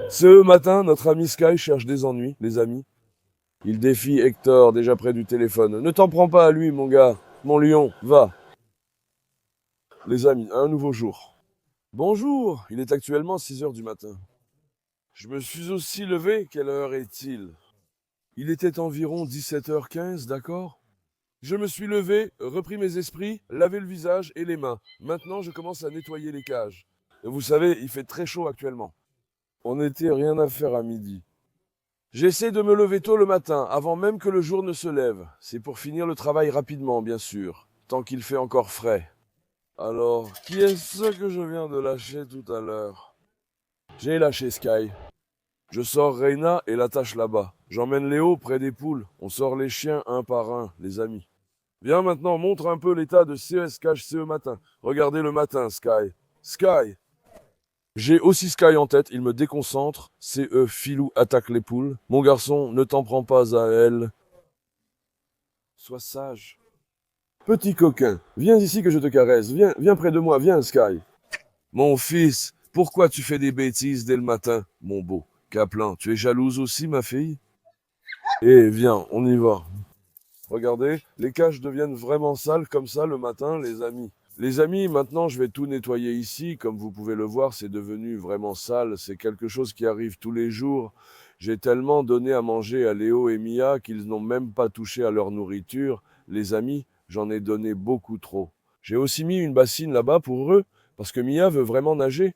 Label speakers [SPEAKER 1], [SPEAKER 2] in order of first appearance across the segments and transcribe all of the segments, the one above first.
[SPEAKER 1] Ce matin, notre ami Sky cherche des ennuis, les amis. Il défie Hector, déjà près du téléphone. Ne t'en prends pas à lui, mon gars. Mon lion, va. Les amis, un nouveau jour. Bonjour, il est actuellement 6 heures du matin. Je me suis aussi levé, quelle heure est-il? Il était environ 17h15, d'accord? Je me suis levé, repris mes esprits, lavé le visage et les mains. Maintenant, je commence à nettoyer les cages. Vous savez, il fait très chaud actuellement. On n'était rien à faire à midi. J'essaie de me lever tôt le matin, avant même que le jour ne se lève. C'est pour finir le travail rapidement, bien sûr, tant qu'il fait encore frais. Alors, qui est-ce que je viens de lâcher tout à l'heure? J'ai lâché Sky. Je sors Reina et l'attache là-bas. J'emmène Léo près des poules. On sort les chiens un par un, les amis. Viens maintenant, montre un peu l'état de CSKHCE matin. Regardez le matin, Sky. Sky! J'ai aussi Sky en tête, il me déconcentre. CE Filou attaque les poules. Mon garçon, ne t'en prends pas à elle. Sois sage. Petit coquin, viens ici que je te caresse. Viens près de moi, viens, Sky. Mon fils, pourquoi tu fais des bêtises dès le matin, mon beau? Kaplan, tu es jalouse aussi, ma fille? Eh, viens, on y va. Regardez, les cages deviennent vraiment sales comme ça le matin, les amis. Les amis, maintenant je vais tout nettoyer ici. Comme vous pouvez le voir, c'est devenu vraiment sale. C'est quelque chose qui arrive tous les jours. J'ai tellement donné à manger à Léo et Mia qu'ils n'ont même pas touché à leur nourriture. Les amis, j'en ai donné beaucoup trop. J'ai aussi mis une bassine là-bas pour eux, parce que Mia veut vraiment nager.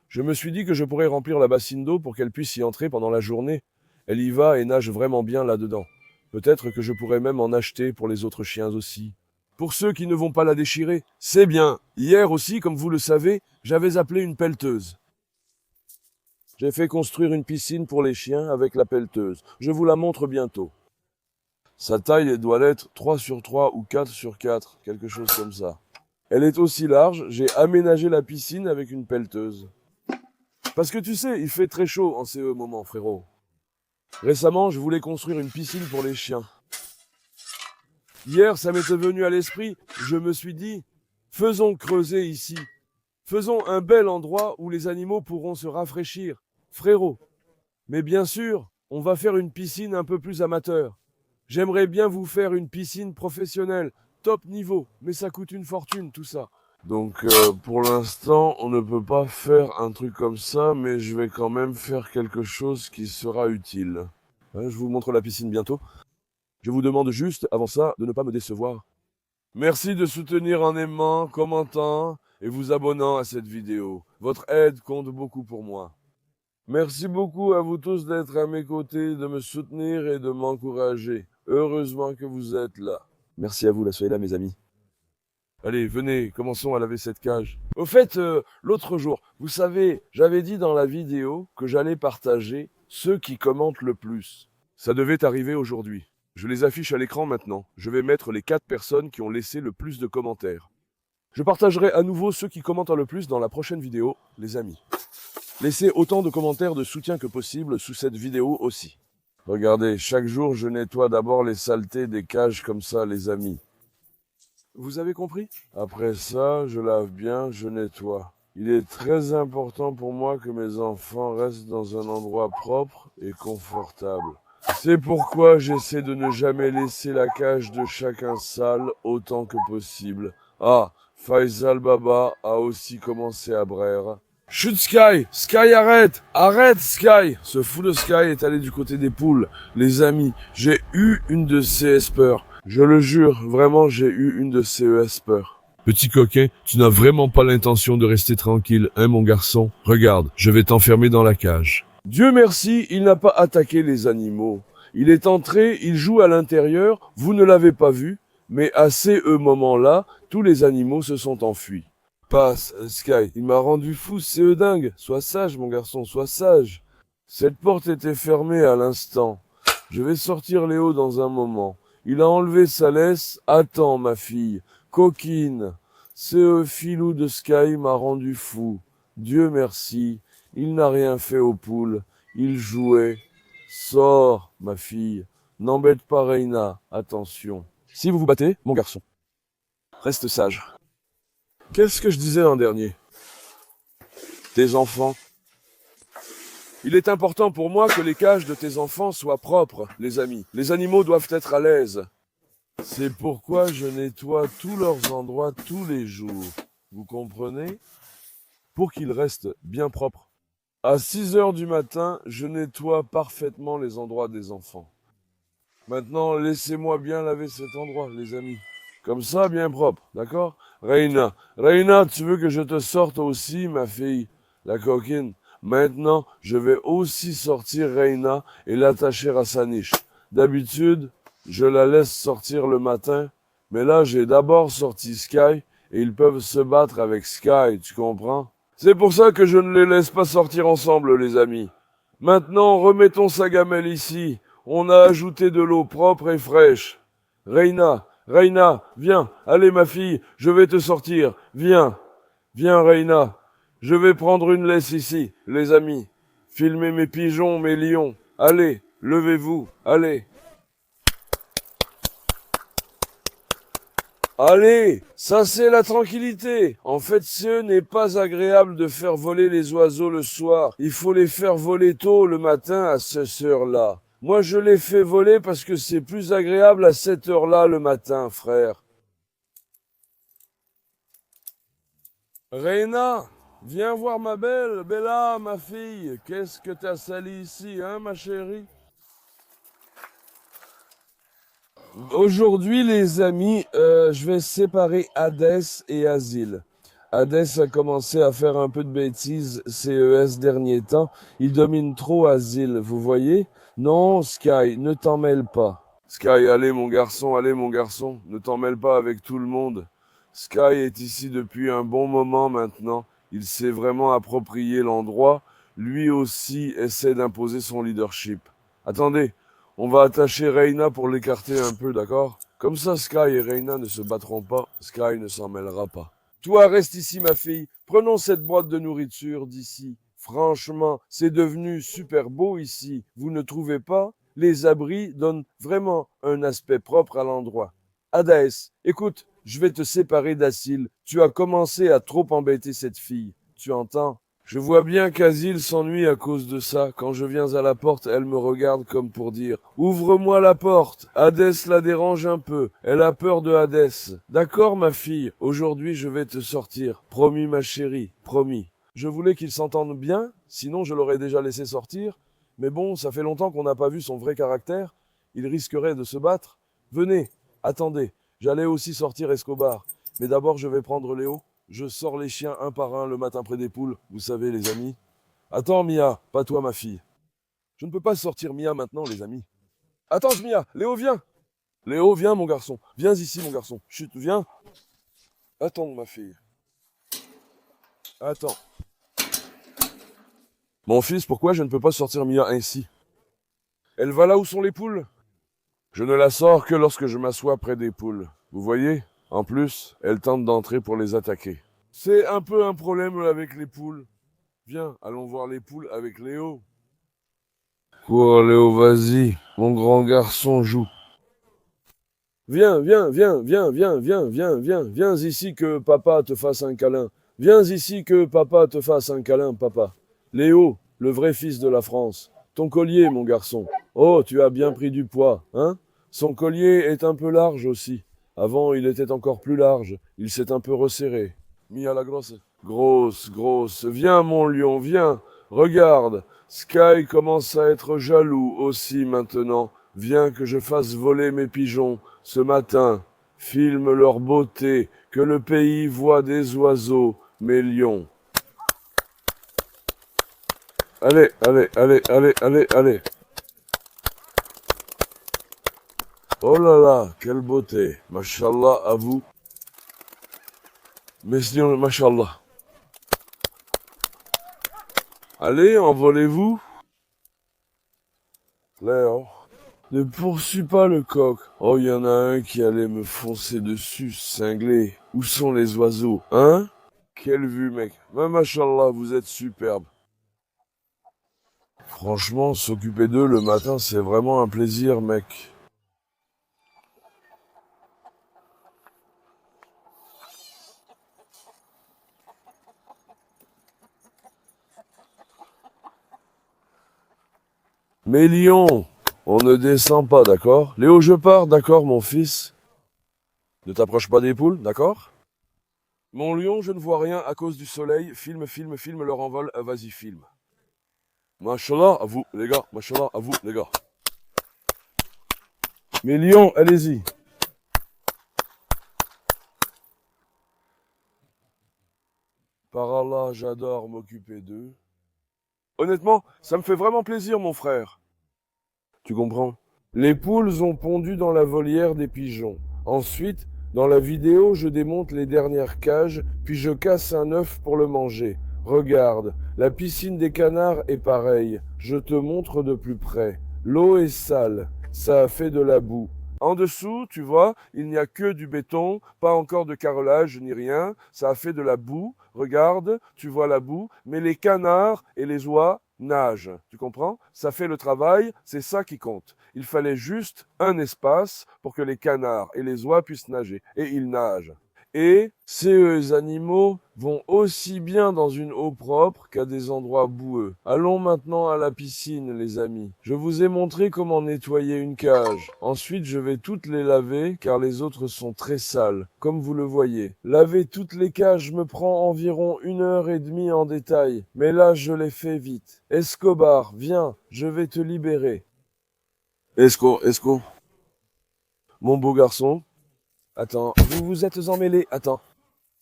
[SPEAKER 1] Je me suis dit que je pourrais remplir la bassine d'eau pour qu'elle puisse y entrer pendant la journée. Elle y va et nage vraiment bien là-dedans. Peut-être que je pourrais même en acheter pour les autres chiens aussi. Pour ceux qui ne vont pas la déchirer, c'est bien. Hier aussi, comme vous le savez, j'avais appelé une pelleteuse. J'ai fait construire une piscine pour les chiens avec la pelleteuse. Je vous la montre bientôt. Sa taille doit être 3 sur 3 ou 4 sur 4, quelque chose comme ça. Elle est aussi large, j'ai aménagé la piscine avec une pelleteuse. Parce que tu sais, il fait très chaud en ces moments, frérot. Récemment, je voulais construire une piscine pour les chiens. Hier, ça m'était venu à l'esprit, je me suis dit, faisons creuser ici. Faisons un bel endroit où les animaux pourront se rafraîchir. Frérot. Mais bien sûr, on va faire une piscine un peu plus amateur. J'aimerais bien vous faire une piscine professionnelle, top niveau, mais ça coûte une fortune tout ça. Donc pour l'instant, on ne peut pas faire un truc comme ça, mais je vais quand même faire quelque chose qui sera utile. Je vous montre la piscine bientôt. Je vous demande juste, avant ça, de ne pas me décevoir. Merci de soutenir en aimant, commentant et vous abonnant à cette vidéo. Votre aide compte beaucoup pour moi. Merci beaucoup à vous tous d'être à mes côtés, de me soutenir et de m'encourager. Heureusement que vous êtes là. Merci à vous, soyez là, mes amis. Allez, venez, commençons à laver cette cage. Au fait, l'autre jour, vous savez, j'avais dit dans la vidéo que j'allais partager ceux qui commentent le plus. Ça devait arriver aujourd'hui. Je les affiche à l'écran maintenant. Je vais mettre les 4 personnes qui ont laissé le plus de commentaires. Je partagerai à nouveau ceux qui commentent le plus dans la prochaine vidéo, les amis. Laissez autant de commentaires de soutien que possible sous cette vidéo aussi. Regardez, chaque jour, je nettoie d'abord les saletés des cages comme ça, les amis. Vous avez compris? Après ça, je lave bien, je nettoie. Il est très important pour moi que mes enfants restent dans un endroit propre et confortable. C'est pourquoi j'essaie de ne jamais laisser la cage de chacun sale autant que possible. Ah, Faisal Baba a aussi commencé à braire. Chut Sky! Sky arrête! Arrête Sky! Ce fou de Sky est allé du côté des poules. Les amis, j'ai eu une de ces peurs. Je le jure, vraiment j'ai eu une de ces peurs. Petit coquin, tu n'as vraiment pas l'intention de rester tranquille, hein mon garçon? Regarde, je vais t'enfermer dans la cage. Dieu merci, il n'a pas attaqué les animaux. Il est entré, il joue à l'intérieur, vous ne l'avez pas vu, mais à ces moments-là, tous les animaux se sont enfuis. Passe, Sky, il m'a rendu fou, c'est dingue. Sois sage, mon garçon, sois sage. Cette porte était fermée à l'instant. Je vais sortir Léo dans un moment. Il a enlevé sa laisse. Attends, ma fille. Coquine. Ce filou de Sky m'a rendu fou. Dieu merci. Il n'a rien fait aux poules. Il jouait. Sors, ma fille. N'embête pas Reina. Attention. Si vous vous battez, mon garçon, reste sage. Qu'est-ce que je disais l'an dernier? Tes enfants. Il est important pour moi que les cages de tes enfants soient propres, les amis. Les animaux doivent être à l'aise. C'est pourquoi je nettoie tous leurs endroits tous les jours. Vous comprenez? Pour qu'ils restent bien propres. À 6 heures du matin, je nettoie parfaitement les endroits des enfants. Maintenant, laissez-moi bien laver cet endroit, les amis. Comme ça, bien propre, d'accord? Reina, Reina, tu veux que je te sorte aussi, ma fille, la coquine? Maintenant, je vais aussi sortir Reina et l'attacher à sa niche. D'habitude, je la laisse sortir le matin, mais là, j'ai d'abord sorti Sky et ils peuvent se battre avec Sky, tu comprends? C'est pour ça que je ne les laisse pas sortir ensemble, les amis. Maintenant, remettons sa gamelle ici. On a ajouté de l'eau propre et fraîche. Reina, Reina, viens. Allez, ma fille, je vais te sortir. Viens. Viens, Reina. Je vais prendre une laisse ici, les amis. Filmez mes pigeons, mes lions. Allez, levez-vous. Allez. Allez, ça c'est la tranquillité. En fait, ce n'est pas agréable de faire voler les oiseaux le soir. Il faut les faire voler tôt le matin à cette heure-là. Moi, je les fais voler parce que c'est plus agréable à cette heure-là le matin, frère. Reina, viens voir ma belle, Bella, ma fille. Qu'est-ce que t'as sali ici, hein, ma chérie? Aujourd'hui, les amis, je vais séparer Hadès et Asile. Hadès a commencé à faire un peu de bêtises ces derniers temps. Il domine trop Asile, vous voyez? Non, Sky, ne t'en mêle pas. Sky, allez mon garçon, ne t'en mêle pas avec tout le monde. Sky est ici depuis un bon moment maintenant. Il s'est vraiment approprié l'endroit. Lui aussi essaie d'imposer son leadership. Attendez, on va attacher Reina pour l'écarter un peu, d'accord? Comme ça, Sky et Reina ne se battront pas. Sky ne s'en mêlera pas. Toi, reste ici, ma fille. Prenons cette boîte de nourriture d'ici. Franchement, c'est devenu super beau ici. Vous ne trouvez pas? Les abris donnent vraiment un aspect propre à l'endroit. Adaès, écoute, je vais te séparer d'Asile. Tu as commencé à trop embêter cette fille. Tu entends? Je vois bien qu'Asile s'ennuie à cause de ça. Quand je viens à la porte, elle me regarde comme pour dire Ouvre-moi la porte. Hadès la dérange un peu. Elle a peur de Hadès. D'accord, ma fille. Aujourd'hui, je vais te sortir. Promis, ma chérie. Promis. Je voulais qu'ils s'entendent bien, sinon je l'aurais déjà laissé sortir. Mais bon, ça fait longtemps qu'on n'a pas vu son vrai caractère. Il risquerait de se battre. Venez, attendez. J'allais aussi sortir Escobar. Mais d'abord, je vais prendre Léo. Je sors les chiens un par un le matin près des poules, vous savez, les amis. Attends, Mia, pas toi, ma fille. Je ne peux pas sortir Mia maintenant, les amis. Attends, Mia, Léo, viens. Léo, viens, mon garçon. Viens ici, mon garçon. Chut, viens. Attends, ma fille. Attends. Mon fils, pourquoi je ne peux pas sortir Mia ainsi? Elle va là où sont les poules? Je ne la sors que lorsque je m'assois près des poules. Vous voyez? En plus, elle tente d'entrer pour les attaquer. C'est un peu un problème avec les poules. Viens, allons voir les poules avec Léo. Quoi, Léo, vas-y. Mon grand garçon joue. Viens, viens, viens, viens, viens, viens, viens, viens, viens ici que papa te fasse un câlin. Viens ici que papa te fasse un câlin, papa. Léo, le vrai fils de la France. Ton collier, mon garçon. Oh, tu as bien pris du poids, hein? Son collier est un peu large aussi. Avant, il était encore plus large. Il s'est un peu resserré. Mis à la grosse. Grosse, grosse. Viens, mon lion, viens. Regarde. Sky commence à être jaloux aussi maintenant. Viens que je fasse voler mes pigeons ce matin. Filme leur beauté, que le pays voit des oiseaux, mes lions. Allez, allez, allez, allez, allez, allez. Oh là là, quelle beauté. Mashallah à vous. Messieurs, mashallah. Allez, envolez-vous. Léo. Ne poursuis pas le coq. Oh, il y en a un qui allait me foncer dessus, cinglé. Où sont les oiseaux, hein? Quelle vue, mec. Mais machallah, vous êtes superbe. Franchement, s'occuper d'eux le matin, c'est vraiment un plaisir, mec. Mais Lion, on ne descend pas, d'accord? Léo, je pars, d'accord, mon fils? Ne t'approche pas des poules, d'accord? Mon lion, je ne vois rien à cause du soleil. Filme, filme, filme leur envol. Vas-y, filme. Machallah, à vous, les gars. Machallah, à vous, les gars. Mes lions, allez-y. Par Allah, j'adore m'occuper d'eux. Honnêtement, ça me fait vraiment plaisir, mon frère. Tu comprends? Les poules ont pondu dans la volière des pigeons. Ensuite, dans la vidéo, je démonte les dernières cages, puis je casse un œuf pour le manger. Regarde, la piscine des canards est pareille. Je te montre de plus près. L'eau est sale, ça a fait de la boue. En dessous, tu vois, il n'y a que du béton, pas encore de carrelage ni rien. Ça a fait de la boue. Regarde, tu vois la boue, mais les canards et les oies nagent. Tu comprends? Ça fait le travail, c'est ça qui compte. Il fallait juste un espace pour que les canards et les oies puissent nager. Et ils nagent. Et ces animaux vont aussi bien dans une eau propre qu'à des endroits boueux. Allons maintenant à la piscine, les amis. Je vous ai montré comment nettoyer une cage. Ensuite, je vais toutes les laver car les autres sont très sales, comme vous le voyez. Laver toutes les cages me prend environ 1 heure et demie en détail. Mais là, je l'ai fait vite. Escobar, viens, je vais te libérer. Esco, mon beau garçon. Attends, vous vous êtes emmêlés. Attends.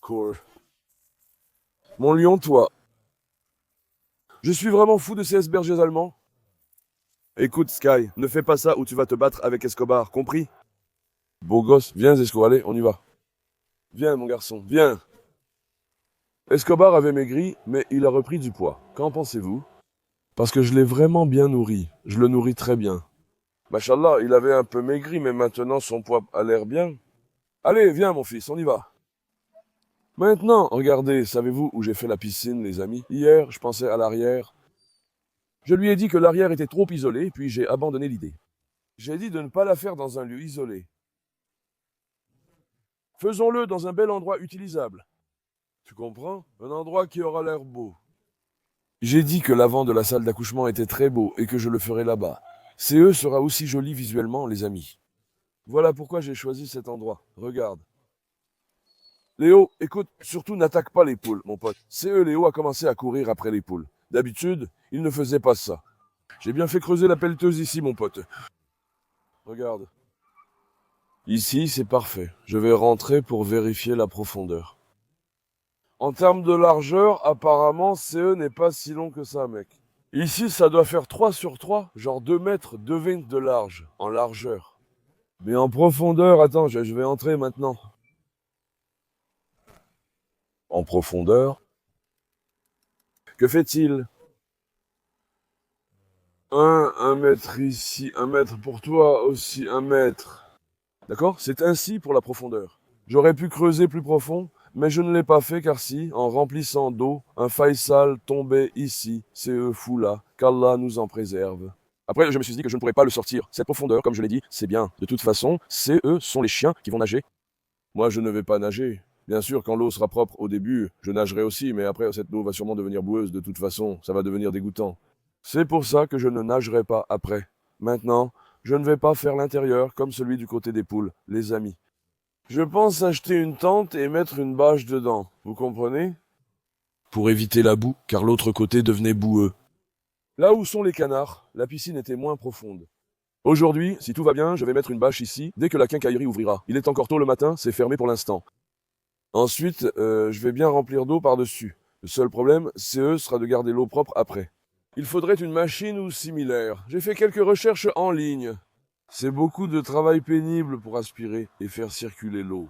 [SPEAKER 1] Cool. Mon lion, toi. Je suis vraiment fou de ces bergers allemands. Écoute, Sky, ne fais pas ça ou tu vas te battre avec Escobar, compris? Beau gosse, viens Esco, allez, on y va. Viens mon garçon, viens. Escobar avait maigri, mais il a repris du poids. Qu'en pensez-vous? Parce que je l'ai vraiment bien nourri. Je le nourris très bien. Machallah, il avait un peu maigri, mais maintenant son poids a l'air bien. Allez, viens mon fils, on y va. Maintenant, regardez, savez-vous où j'ai fait la piscine, les amis? Hier, je pensais à l'arrière. Je lui ai dit que l'arrière était trop isolé, puis j'ai abandonné l'idée. J'ai dit de ne pas la faire dans un lieu isolé. Faisons-le dans un bel endroit utilisable. Tu comprends? Un endroit qui aura l'air beau. J'ai dit que l'avant de la salle d'accouchement était très beau et que je le ferai là-bas. CE sera aussi joli visuellement, les amis. Voilà pourquoi j'ai choisi cet endroit. Regarde. Léo, écoute, surtout n'attaque pas les poules, mon pote. Léo a commencé à courir après les poules. D'habitude, il ne faisait pas ça. J'ai bien fait creuser la pelleteuse ici, mon pote. Regarde. Ici, c'est parfait. Je vais rentrer pour vérifier la profondeur. En termes de largeur, apparemment, n'est pas si long que ça, mec. Ici, ça doit faire 3 sur 3, genre 2 mètres, 2,20 de large, en largeur. Mais en profondeur, attends, je vais entrer maintenant. En profondeur. Que fait-il? Un mètre ici, 1 mètre pour toi, aussi 1 mètre. D'accord? C'est ainsi pour la profondeur. J'aurais pu creuser plus profond, mais je ne l'ai pas fait car si, en remplissant d'eau, un Faisal tombait ici, fou là, qu'Allah nous en préserve. Après, je me suis dit que je ne pourrais pas le sortir. Cette profondeur, comme je l'ai dit, c'est bien. De toute façon, sont les chiens qui vont nager. Moi, je ne vais pas nager. Bien sûr, quand l'eau sera propre au début, je nagerai aussi, mais après, cette eau va sûrement devenir boueuse de toute façon. Ça va devenir dégoûtant. C'est pour ça que je ne nagerai pas après. Maintenant, je ne vais pas faire l'intérieur comme celui du côté des poules, les amis. Je pense acheter une tente et mettre une bâche dedans, vous comprenez? Pour éviter la boue, car l'autre côté devenait boueux. Là où sont les canards, la piscine était moins profonde. Aujourd'hui, si tout va bien, je vais mettre une bâche ici, dès que la quincaillerie ouvrira. Il est encore tôt le matin, c'est fermé pour l'instant. Ensuite, je vais bien remplir d'eau par-dessus. Le seul problème, sera de garder l'eau propre après. Il faudrait une machine ou similaire. J'ai fait quelques recherches en ligne. C'est beaucoup de travail pénible pour aspirer et faire circuler l'eau.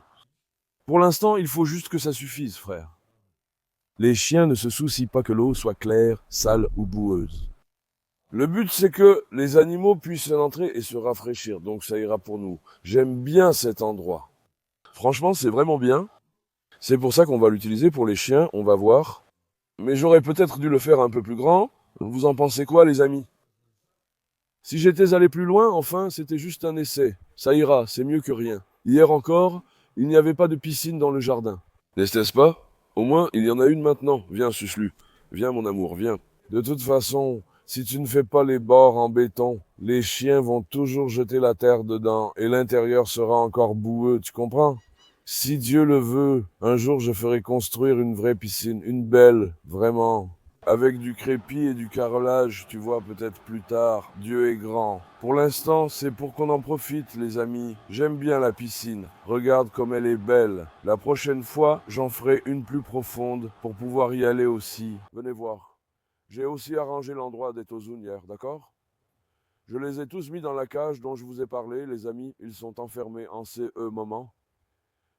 [SPEAKER 1] Pour l'instant, il faut juste que ça suffise, frère. Les chiens ne se soucient pas que l'eau soit claire, sale ou boueuse. Le but, c'est que les animaux puissent entrer et se rafraîchir, donc ça ira pour nous. J'aime bien cet endroit. Franchement, c'est vraiment bien. C'est pour ça qu'on va l'utiliser pour les chiens, on va voir. Mais j'aurais peut-être dû le faire un peu plus grand. Vous en pensez quoi, les amis? Si j'étais allé plus loin, enfin, c'était juste un essai. Ça ira, c'est mieux que rien. Hier encore, il n'y avait pas de piscine dans le jardin. N'est-ce pas? Au moins, il y en a une maintenant. Viens, Suslu. Viens, mon amour, viens. De toute façon, Si tu ne fais pas les bords en béton, les chiens vont toujours jeter la terre dedans et l'intérieur sera encore boueux, tu comprends? Si Dieu le veut, un jour je ferai construire une vraie piscine, une belle, vraiment. Avec du crépi et du carrelage, tu vois, peut-être plus tard. Dieu est grand. Pour l'instant, c'est pour qu'on en profite, les amis. J'aime bien la piscine. Regarde comme elle est belle. La prochaine fois, j'en ferai une plus profonde pour pouvoir y aller aussi. Venez voir. J'ai aussi arrangé l'endroit des Tozun hier, d'accord? Je les ai tous mis dans la cage dont je vous ai parlé, les amis. Ils sont enfermés en CE moment.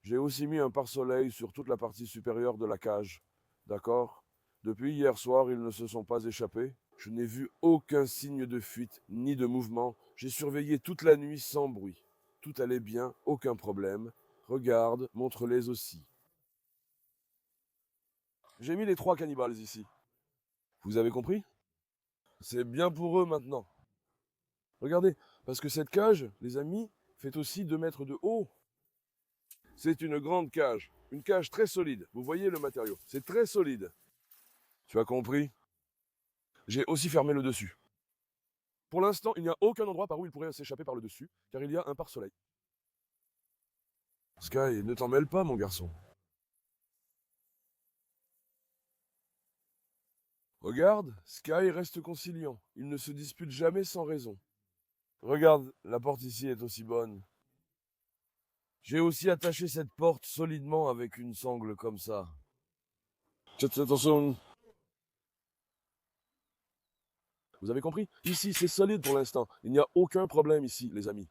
[SPEAKER 1] J'ai aussi mis un pare-soleil sur toute la partie supérieure de la cage. D'accord? Depuis hier soir, ils ne se sont pas échappés. Je n'ai vu aucun signe de fuite ni de mouvement. J'ai surveillé toute la nuit sans bruit. Tout allait bien, aucun problème. Regarde, montre-les aussi. J'ai mis les 3 cannibales ici. Vous avez compris? C'est bien pour eux maintenant. Regardez, parce que cette cage, les amis, fait aussi 2 mètres de haut. C'est une grande cage, une cage très solide. Vous voyez le matériau, c'est très solide. Tu as compris? J'ai aussi fermé le dessus. Pour l'instant, il n'y a aucun endroit par où il pourrait s'échapper par le dessus, car il y a un pare-soleil. Sky, ne t'en mêle pas, mon garçon. Regarde, Sky reste conciliant. Il ne se dispute jamais sans raison. Regarde, la porte ici est aussi bonne. J'ai aussi attaché cette porte solidement avec une sangle comme ça. Attention. Vous avez compris? Ici, c'est solide pour l'instant. Il n'y a aucun problème ici, les amis.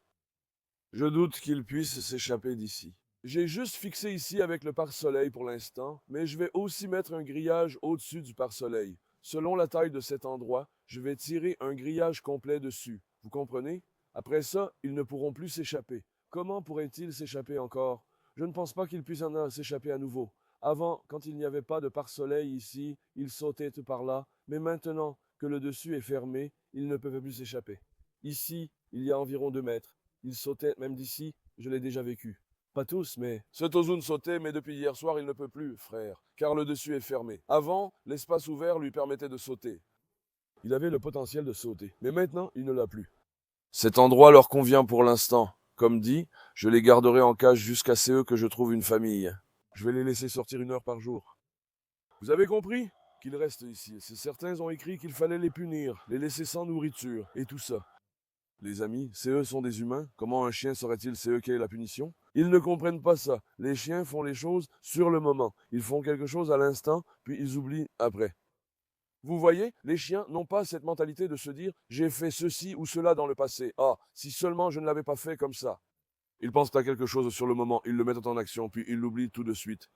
[SPEAKER 1] Je doute qu'il puisse s'échapper d'ici. J'ai juste fixé ici avec le pare-soleil pour l'instant, mais je vais aussi mettre un grillage au-dessus du pare-soleil. Selon la taille de cet endroit, je vais tirer un grillage complet dessus. Vous comprenez? Après ça, ils ne pourront plus s'échapper. Comment pourraient-ils s'échapper encore? Je ne pense pas qu'ils puissent en s'échapper à nouveau. Avant, quand il n'y avait pas de pare-soleil ici, ils sautaient par là, mais maintenant que le dessus est fermé, ils ne peuvent plus s'échapper. Ici, il y a environ 2 mètres. Ils sautaient même d'ici, je l'ai déjà vécu. Pas tous, mais... Ce Tozun sautait, mais depuis hier soir, il ne peut plus, frère, car le dessus est fermé. Avant, l'espace ouvert lui permettait de sauter. Il avait le potentiel de sauter, mais maintenant, il ne l'a plus. Cet endroit leur convient pour l'instant. Comme dit, je les garderai en cage jusqu'à ce que je trouve une famille. Je vais les laisser sortir 1 heure par jour. Vous avez compris? Qu'ils restent ici. Certains ont écrit qu'il fallait les punir, les laisser sans nourriture, et tout ça. Les amis, CE sont des humains. Comment un chien saurait-il CE quelle est la punition? Ils ne comprennent pas ça. Les chiens font les choses sur le moment. Ils font quelque chose à l'instant, puis ils oublient après. Vous voyez, les chiens n'ont pas cette mentalité de se dire j'ai fait ceci ou cela dans le passé. Ah, si seulement je ne l'avais pas fait comme ça. Ils pensent à quelque chose sur le moment, ils le mettent en action, puis ils l'oublient tout de suite.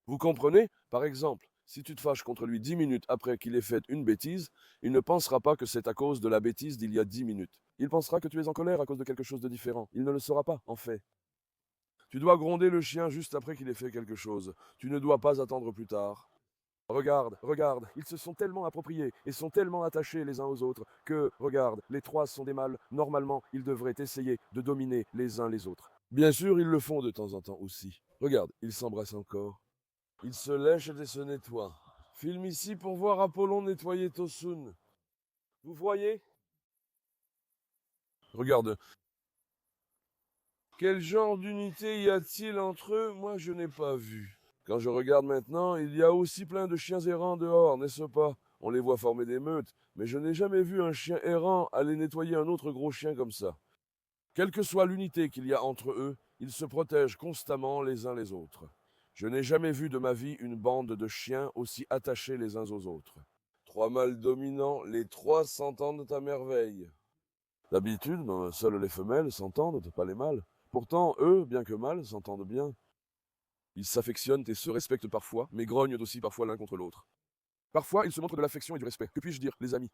[SPEAKER 1] Vous comprenez? Par exemple, si tu te fâches contre lui 10 minutes après qu'il ait fait une bêtise, il ne pensera pas que c'est à cause de la bêtise d'il y a 10 minutes. Il pensera que tu es en colère à cause de quelque chose de différent. Il ne le saura pas, en fait. Tu dois gronder le chien juste après qu'il ait fait quelque chose. Tu ne dois pas attendre plus tard. Regarde, regarde, ils se sont tellement appropriés et sont tellement attachés les uns aux autres que, regarde, les 3 sont des mâles. Normalement, ils devraient essayer de dominer les uns les autres. Bien sûr, ils le font de temps en temps aussi. Regarde, ils s'embrassent encore. Ils se lèchent et se nettoient. Filme ici pour voir Apollon nettoyer Tosun. Vous voyez? Regarde. Quel genre d'unité y a-t-il entre eux? Moi, je n'ai pas vu. Quand je regarde maintenant, il y a aussi plein de chiens errants dehors, n'est-ce pas? On les voit former des meutes, mais je n'ai jamais vu un chien errant aller nettoyer un autre gros chien comme ça. Quelle que soit l'unité qu'il y a entre eux, ils se protègent constamment les uns les autres. Je n'ai jamais vu de ma vie une bande de chiens aussi attachés les uns aux autres. 3 mâles dominants, les 3 s'entendent à merveille. D'habitude, seules les femelles s'entendent, pas les mâles. Pourtant, eux, bien que mâles, s'entendent bien. Ils s'affectionnent et se respectent parfois, mais grognent aussi parfois l'un contre l'autre. Parfois, ils se montrent de l'affection et du respect. Que puis-je dire, les amis?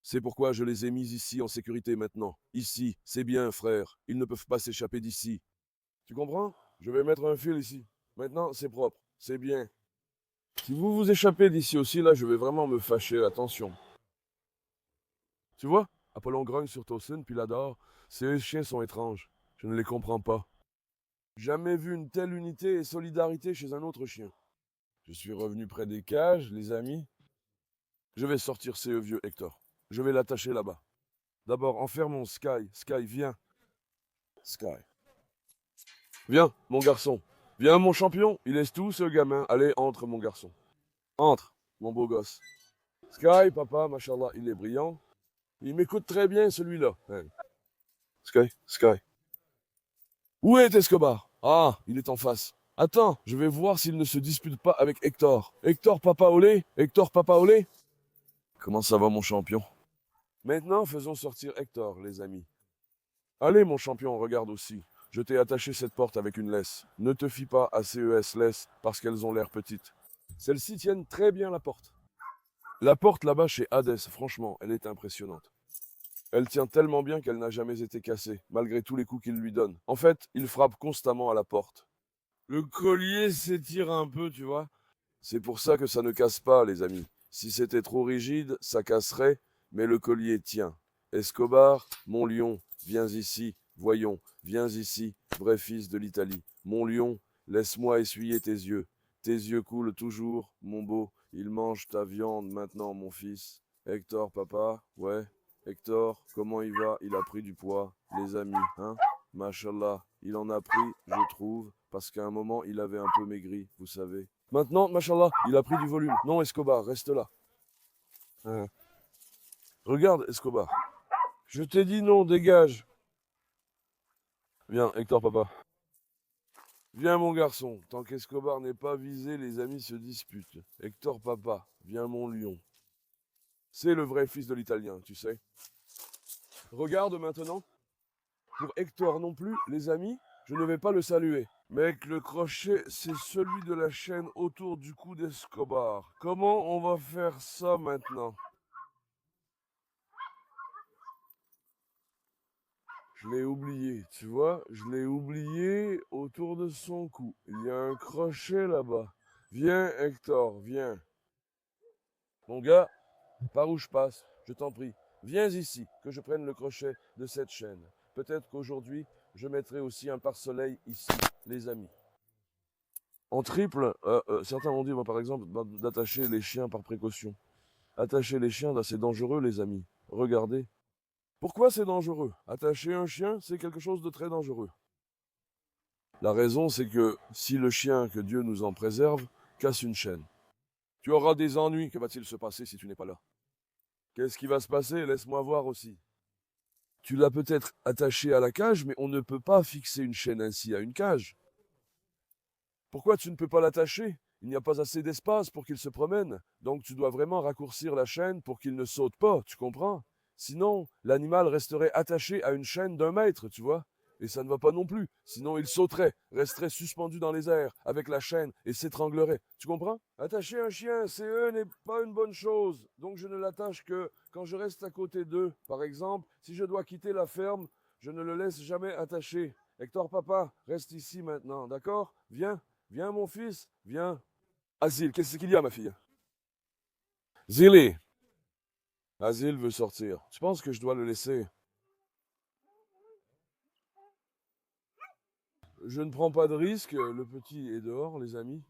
[SPEAKER 1] C'est pourquoi je les ai mis ici en sécurité maintenant. Ici, c'est bien, frère. Ils ne peuvent pas s'échapper d'ici. Tu comprends? Je vais mettre un fil ici. Maintenant, c'est propre. C'est bien. Si vous vous échappez d'ici aussi, là, je vais vraiment me fâcher. Attention. Tu vois? Apollon grogne sur Tosun, puis l'adore. Ces chiens sont étranges. Je ne les comprends pas. Jamais vu une telle unité et solidarité chez un autre chien. Je suis revenu près des cages, les amis. Je vais sortir ces vieux Hector. Je vais l'attacher là-bas. D'abord, enfermons Sky. Sky, viens. Sky. Viens, mon garçon. Viens, mon champion. Il est tout, ce gamin. Allez, entre, mon garçon. Entre, mon beau gosse. Sky, papa, machallah, il est brillant. Il m'écoute très bien, celui-là. Hein. Sky, Sky. Où est Escobar? Ah, il est en face. Attends, je vais voir s'il ne se dispute pas avec Hector. Hector Papa Olé? Hector Papa Olé? Comment ça va, mon champion? Maintenant, faisons sortir Hector, les amis. Allez, mon champion, regarde aussi. Je t'ai attaché cette porte avec une laisse. Ne te fie pas à CES laisse parce qu'elles ont l'air petites. Celles-ci tiennent très bien la porte. La porte là-bas chez Hades, franchement, elle est impressionnante. Elle tient tellement bien qu'elle n'a jamais été cassée, malgré tous les coups qu'il lui donne. En fait, il frappe constamment à la porte. Le collier s'étire un peu, tu vois. C'est pour ça que ça ne casse pas, les amis. Si c'était trop rigide, ça casserait, mais le collier tient. Escobar, mon lion, viens ici, voyons, viens ici, vrai fils de l'Italie. Mon lion, laisse-moi essuyer tes yeux. Tes yeux coulent toujours, mon beau. Il mange ta viande maintenant, mon fils. Hector, papa, ouais. Hector, comment il va? Il a pris du poids, les amis, hein? Machallah, il en a pris, je trouve, parce qu'à un moment, il avait un peu maigri, vous savez. Maintenant, machallah, il a pris du volume. Non, Escobar, reste là. Hein. Regarde, Escobar. Je t'ai dit non, dégage. Viens, Hector, papa. Viens, mon garçon. Tant qu'Escobar n'est pas visé, les amis se disputent. Hector, papa, viens, mon lion. C'est le vrai fils de l'Italien, tu sais. Regarde maintenant. Pour Hector non plus, les amis, je ne vais pas le saluer. Mec, le crochet, c'est celui de la chaîne autour du cou d'Escobar. Comment on va faire ça maintenant? Je l'ai oublié, tu vois, je l'ai oublié autour de son cou. Il y a un crochet là-bas. Viens, Hector, viens. Mon gars, par où je passe, je t'en prie, viens ici, que je prenne le crochet de cette chaîne. Peut-être qu'aujourd'hui, je mettrai aussi un pare-soleil ici, les amis. En triple, certains ont dit, moi, par exemple, d'attacher les chiens par précaution. Attacher les chiens, là, c'est dangereux, les amis. Regardez. Pourquoi c'est dangereux? Attacher un chien, c'est quelque chose de très dangereux. La raison, c'est que si le chien, que Dieu nous en préserve, casse une chaîne, tu auras des ennuis. Que va-t-il se passer si tu n'es pas là? Qu'est-ce qui va se passer? Laisse-moi voir aussi. Tu l'as peut-être attaché à la cage, mais on ne peut pas fixer une chaîne ainsi à une cage. Pourquoi tu ne peux pas l'attacher? Il n'y a pas assez d'espace pour qu'il se promène. Donc tu dois vraiment raccourcir la chaîne pour qu'il ne saute pas, tu comprends? Sinon, l'animal resterait attaché à une chaîne d'un mètre, tu vois? Et ça ne va pas non plus. Sinon, il sauterait, resterait suspendu dans les airs avec la chaîne et s'étranglerait. Tu comprends? Attacher un chien, CE n'est pas une bonne chose. Donc je ne l'attache que quand je reste à côté d'eux. Par exemple, si je dois quitter la ferme, je ne le laisse jamais attaché. Hector, papa, reste ici maintenant, d'accord? Viens, viens mon fils, viens. Asile, qu'est-ce qu'il y a, ma fille? Zélie. Asile veut sortir. Tu penses que je dois le laisser? Je ne prends pas de risque, le petit est dehors, les amis.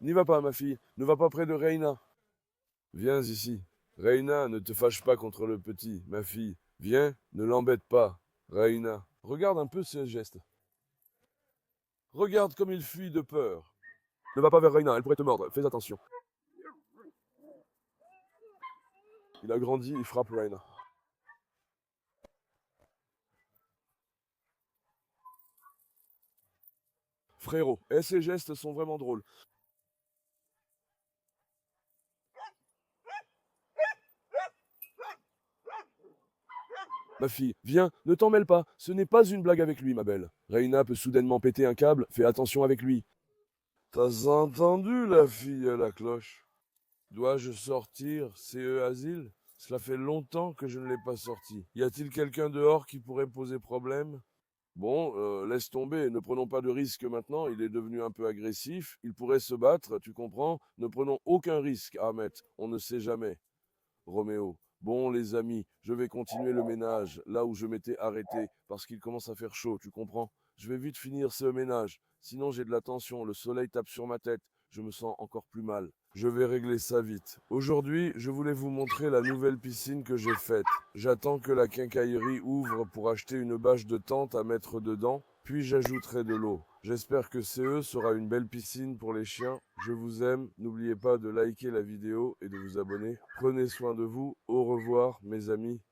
[SPEAKER 1] N'y va pas, ma fille, ne va pas près de Reina. Viens ici. Reina, ne te fâche pas contre le petit, ma fille. Viens, ne l'embête pas. Reina, regarde un peu ses gestes. Regarde comme il fuit de peur. Ne va pas vers Reina, elle pourrait te mordre, fais attention. Il a grandi, il frappe Reina. Frérot, et ces gestes sont vraiment drôles. Ma fille, viens, ne t'en mêle pas, ce n'est pas une blague avec lui, ma belle. Reina peut soudainement péter un câble, fais attention avec lui. T'as entendu la fille à la cloche? Dois-je sortir, CE Asile? Cela fait longtemps que je ne l'ai pas sorti. Y a-t-il quelqu'un dehors qui pourrait poser problème? Bon, laisse tomber, ne prenons pas de risque maintenant, il est devenu un peu agressif, il pourrait se battre, tu comprends? Ne prenons aucun risque, Ahmet, on ne sait jamais. Roméo. Bon, les amis, je vais continuer le ménage là où je m'étais arrêté parce qu'il commence à faire chaud, tu comprends? Je vais vite finir ce ménage. Sinon, j'ai de la tension, le soleil tape sur ma tête, je me sens encore plus mal. Je vais régler ça vite. Aujourd'hui, je voulais vous montrer la nouvelle piscine que j'ai faite. J'attends que la quincaillerie ouvre pour acheter une bâche de tente à mettre dedans, puis j'ajouterai de l'eau. J'espère que CE sera une belle piscine pour les chiens. Je vous aime. N'oubliez pas de liker la vidéo et de vous abonner. Prenez soin de vous. Au revoir, mes amis.